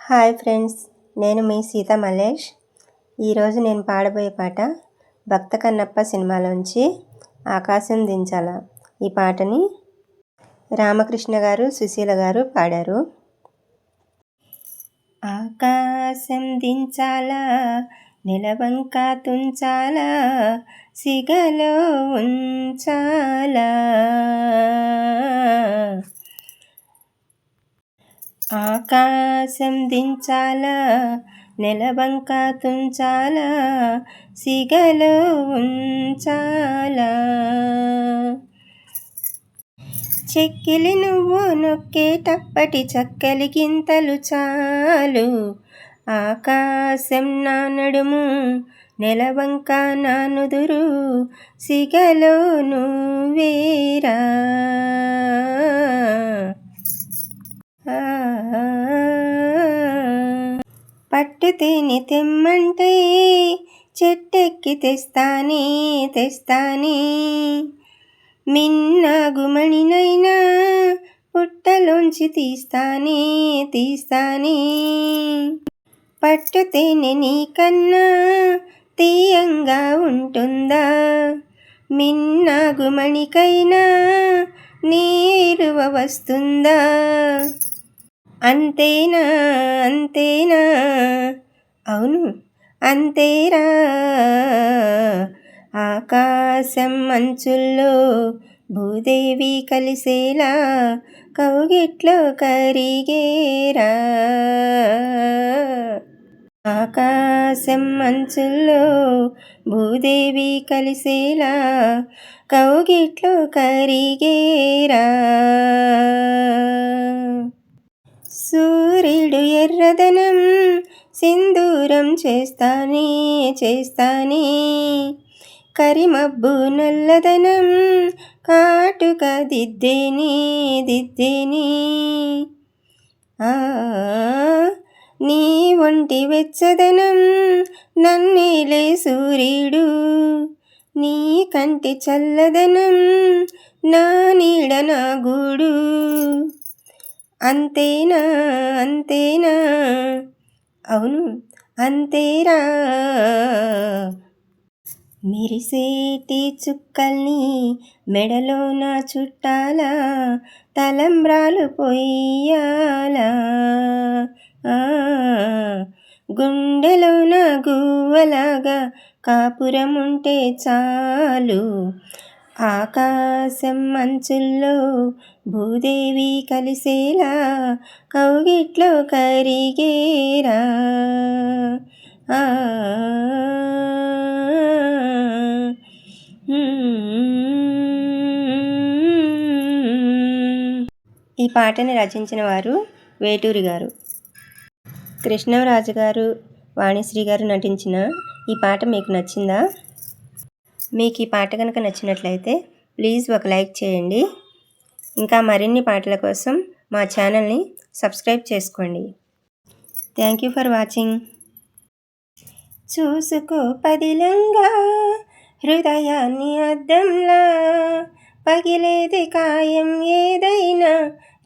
Hi friends, నేను మీ సీతా మల్లేష్. ఈరోజు నేను పాడబోయే పాట భక్త కన్నప్ప సినిమాలోంచి ఆకాశం దించాలా. ఈ పాటని రామకృష్ణ గారు, సుశీల గారు పాడారు. ఆకాశం దించాలా, నెలవంక తుంచాలా, సిగలో ఉంచాలా. ఆకాశం దించాలా, నెలవంక తుంచాలా, సిగలో ఉంచాలా. చెక్కిలి నువ్వు నొక్కేటప్పటి చక్కలి గింతలు చాలు. ఆకాశం నా నడుము, నెలవంక నా నుదురు, సిగలో నువ్వేరా. పట్టు తేనె తెమ్మంటే చెట్టెక్కి తెస్తానే, మిన్నాగుమణినైనా పుట్టలోంచి తీస్తానే. పట్టు తేనె నీకన్నా తీయంగా ఉంటుందా, మిన్నాగుమణికైనా నీరువ వస్తుందా. అంతేనా అవును అంతేరా. ఆకాశం అంచుల్లో భూదేవి కలిసేలా కౌగిట్లో కరిగేరా. ఆకాశం అంచుల్లో భూదేవి కలిసేలా కౌగిట్లో కరిగేరా. సూర్యుడు ఎర్రదనం సింధూరం చేస్తానే, కరిమబ్బు నల్లదనం కాటుక దిద్దేని. నీ ఒంటి వెచ్చదనం నన్నేలే సూర్యుడు, నీ కంటి చల్లదనం నా నీడ నా గూడు. అంతేనా అవును అంతేరా. మెరిసేటి చుక్కల్ని మెడలో నా చుట్టాలా, తలంబ్రాలు పొయ్యాలా. గుండెలో నా గువ్వలాగా కాపురముంటే చాలు. ఆకాశం అంచుల్లో భూదేవి కలిసేలా కౌగిట్లో కరిగేరా. ఈ పాటని రచించిన వారు వేటూరి గారు. కృష్ణరాజు గారు, వాణిశ్రీ గారు నటించిన ఈ పాట మీకు నచ్చిందా? మీకు ఈ పాట కనుక నచ్చినట్లయితే ప్లీజ్ ఒక లైక్ చేయండి. ఇంకా మరిన్ని పాటల కోసం మా ఛానల్ని సబ్స్క్రైబ్ చేసుకోండి. Thank you for watching. చూసుకో పదిలంగా హృదయాన్ని అద్దంలా, పగిలేది కాయం ఏదైనా,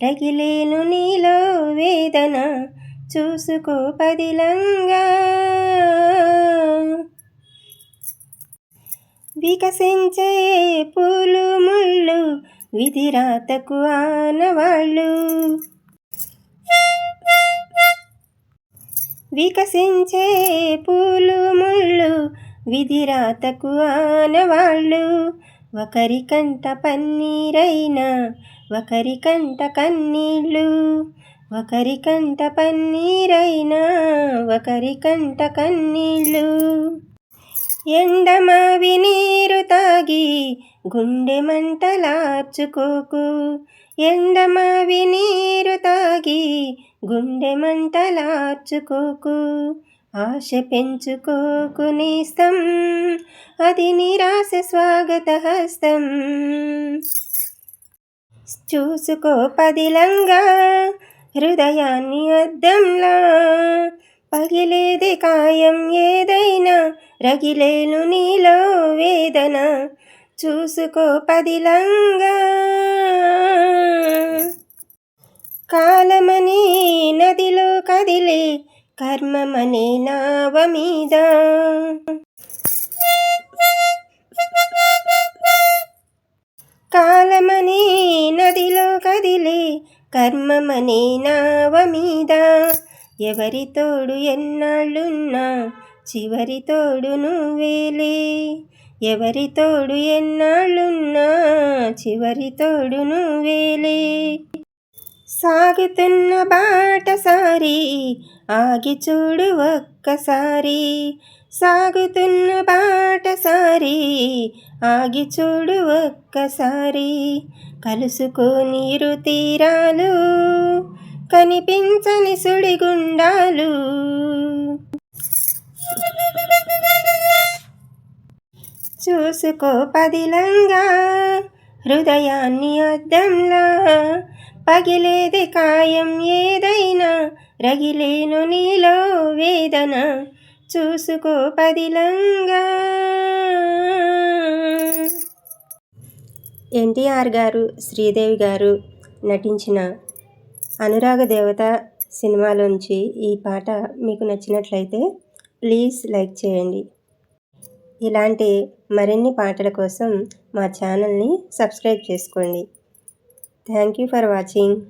రగిలేను నీలో వేదన. చూసుకో పదిలంగా. వికసించే పూలు ముళ్ళు విధిరాతకు ఆనవాళ్ళు, వికసించే పూలు ముళ్ళు విధిరాతకు ఆనవాళ్ళు. ఒకరి కంట పన్నీరైనా ఒకరి కంట కన్నీళ్ళు, ఒకరి కంట పన్నీరైనా ఒకరి కంట కన్నీళ్ళు. ఎండమావి నీరు తాగి గుండె మంటలార్చుకోకు, ఎండమావి నీరు తాగి గుండె మంటలార్చుకోకు. ఆశ పెంచుకోకు నేస్తం, అది నిరాశ స్వాగత హస్తం. చూసుకో పదిలంగా హృదయాన్ని అద్దంలా, పగిలేది కాయం ఏదైనా, రగిలేను నీలో వేదన. చూసుకో పదిలంగా. కాలమని నదిలో కదిలే కర్మమనే నావ మీద. కాలమనే నదిలో కదిలే కర్మమనే నావ మీద. ఎవరి తోడు ఎన్నాళ్ళున్నా చివరి తోడు నువ్వేలే. ఎవరి తోడు ఎన్నాళ్ళున్నా చివరి తోడు నువ్వేలే. సాగుతున్న బాటసారి ఆగి చూడు ఒక్కసారి. సాగుతున్న బాటసారి ఆగి చూడు ఒక్కసారి. కలుసుకోని ఇరు తీరాలు కనిపించని సుడిగుండాలు. చూసుకో పదిలంగా హృదయాన్ని అద్దంలా. పగిలేది కాయం ఏదైనా రగిలేను నీలో వేదన. చూసుకో పదిలంగా. ఎన్టీఆర్ గారు, శ్రీదేవి గారు నటించిన అనురాగ దేవత సినిమాలోంచి ఈ పాట మీకు నచ్చినట్లయితే ప్లీజ్ లైక్ చేయండి. ఇలాంటి మరిన్ని పాటల కోసం మా ఛానల్ని సబ్స్క్రైబ్ చేసుకోండి. Thank you for watching.